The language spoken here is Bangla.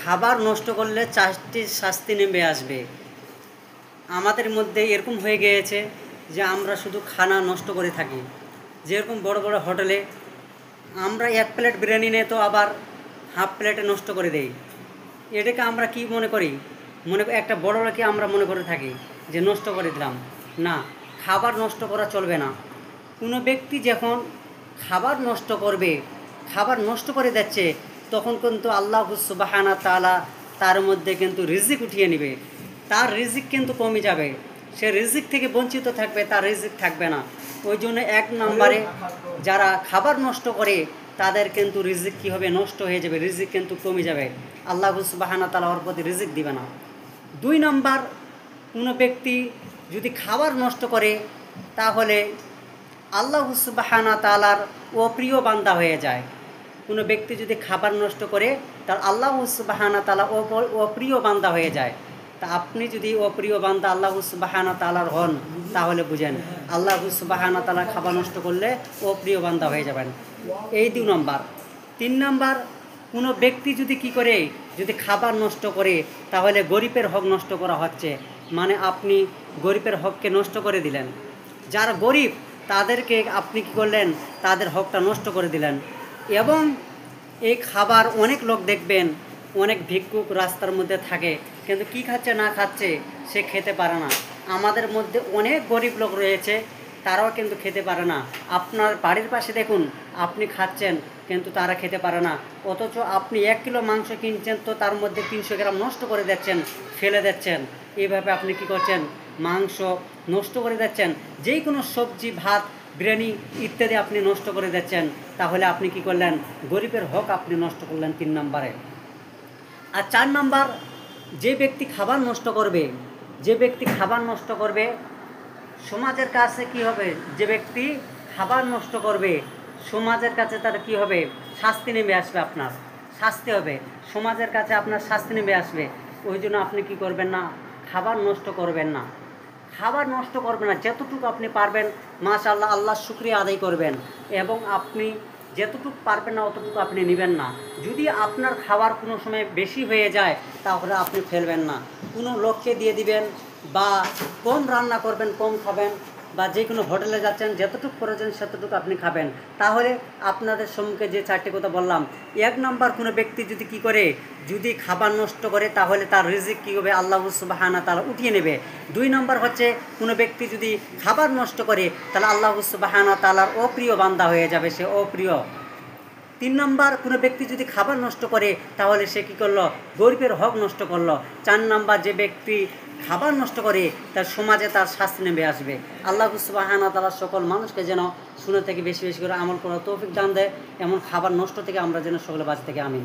খাবার নষ্ট করলে 4টি শাস্তি নেমে আসবে। আমাদের মধ্যে এরকম হয়ে গিয়েছে যে আমরা শুধু খানা নষ্ট করে থাকি। যেরকম বড় বড় হোটেলে আমরা 1 প্লেট বিরিয়ানি নিয়ে তো আবার হাফ প্লেটে নষ্ট করে দেই। এটাকে আমরা কি মনে করি, একটা বড় লোককে আমরা মনে করে থাকি যে নষ্ট করে দিলাম। না, খাবার নষ্ট করা চলবে না। কোনো ব্যক্তি যখন খাবার নষ্ট করবে, খাবার নষ্ট করে দিচ্ছে, তখন কিন্তু আল্লাহ সুবহানাহু তাআলা তার মধ্যে কিন্তু রিজিক উঠিয়ে নেবে। তার রিজিক কিন্তু কমে যাবে, সে রিজিক থেকে বঞ্চিত থাকবে, তার রিজিক থাকবে না। ওই জন্য 1 নম্বরে যারা খাবার নষ্ট করে তাদের কিন্তু রিজিক কী হবে, নষ্ট হয়ে যাবে, রিজিক কিন্তু কমে যাবে, আল্লাহ সুবহানাহু তাআলা ওর প্রতি রিজিক দিবে না। 2 নম্বর, কোনো ব্যক্তি যদি খাবার নষ্ট করে তাহলে আল্লাহ সুবহানাহু তাআলার অপ্রিয় বান্দা হয়ে যায়। কোনো ব্যক্তি যদি খাবার নষ্ট করে তার আল্লাহ সুবহানাহু তাআলা অপ্রিয় বান্দা হয়ে যায়। তা আপনি যদি অপ্রিয় বান্দা আল্লাহ সুবহানাহু তাআলার হন, তাহলে বুঝেন আল্লাহ সুবহানাহু তাআলা খাবার নষ্ট করলে অপ্রিয় বান্দা হয়ে যাবেন। এই 2 নম্বর। 3 নম্বর, কোনো ব্যক্তি যদি কি করে, যদি খাবার নষ্ট করে তাহলে গরিবের হক নষ্ট করা হচ্ছে। মানে আপনি গরিবের হককে নষ্ট করে দিলেন। যারা গরিব তাদেরকে আপনি কি করলেন, তাদের হকটা নষ্ট করে দিলেন। এবং এই খাবার অনেক লোক দেখবেন, অনেক ভিক্ষুক রাস্তার মধ্যে থাকে, কিন্তু কি খাচ্ছে না খাচ্ছে সে খেতে পারে না। আমাদের মধ্যে অনেক গরিব লোক রয়েছে, তারাও কিন্তু খেতে পারে না। আপনার বাড়ির পাশে দেখুন, আপনি খাচ্ছেন কিন্তু তারা খেতে পারে না। অথচ আপনি 1 কিলো মাংস কিনছেন, তো তার মধ্যে 300 গ্রাম নষ্ট করে দিচ্ছেন, ফেলে দিচ্ছেন। এইভাবে আপনি কি করছেন, মাংস নষ্ট করে দিচ্ছেন, যেই কোনো সবজি, ভাত, বিরিয়ানি ইত্যাদি আপনি নষ্ট করে দিচ্ছেন। তাহলে আপনি কি করলেন, গরিবের হক আপনি নষ্ট করলেন 3 নম্বরে। আর 4 নম্বর, যে ব্যক্তি খাবার নষ্ট করবে, সমাজের কাছে কি হবে, যে ব্যক্তি খাবার নষ্ট করবে সমাজের কাছে তার কি হবে, শাস্তি নেমে আসবে, আপনার শাস্তি হবে, সমাজের কাছে আপনার শাস্তি নেমে আসবে। ওই জন্য আপনি কি করবেন না, খাবার নষ্ট করবেন না। যতটুকু আপনি পারবেন মাশাআল্লাহ আল্লাহর শুকরিয়া আদায় করবেন, এবং আপনি যতটুকু পারবেন না অতটুকু আপনি নেবেন না। যদি আপনার খাবার কোনো সময় বেশি হয়ে যায় তাহলে আপনি ফেলবেন না, কোনো লোককে দিয়ে দিবেন, বা কম রান্না করবেন, কম খাবেন, বা যে কোনো হোটেলে যাচ্ছেন যতটুকু প্রয়োজন সেতটুকু আপনি খাবেন। তাহলে আপনাদের সম্মুখে যে 4টি কথা বললাম, 1 নম্বর, কোনো ব্যক্তি যদি কি করে, যদি খাবার নষ্ট করে তাহলে তার রিজিক কী হবে, আল্লাহ সুবহানাহু তাআলা উঠিয়ে নেবে। 2 নম্বর হচ্ছে, কোনো ব্যক্তি যদি খাবার নষ্ট করে তাহলে আল্লাহ সুবহানাহু তাআলার অপ্রিয় বান্দা হয়ে যাবে, সে অপ্রিয়। 3 নম্বর, কোনো ব্যক্তি যদি খাবার নষ্ট করে তাহলে সে কী করলো, গরিবের হক নষ্ট করলো। 4 নম্বর, যে ব্যক্তি খাবার নষ্ট করে তার সমাজে তার শাস্তি নেমে আসবে। আল্লাহ সুবহানাহু তাআলা সকল মানুষকে যেন শুনে থেকে বেশি বেশি করে আমল করার তৌফিক দান দেয়, এমন খাবার নষ্ট থেকে আমরা যেন সকলে বাঁচতে থাকি। আমিন।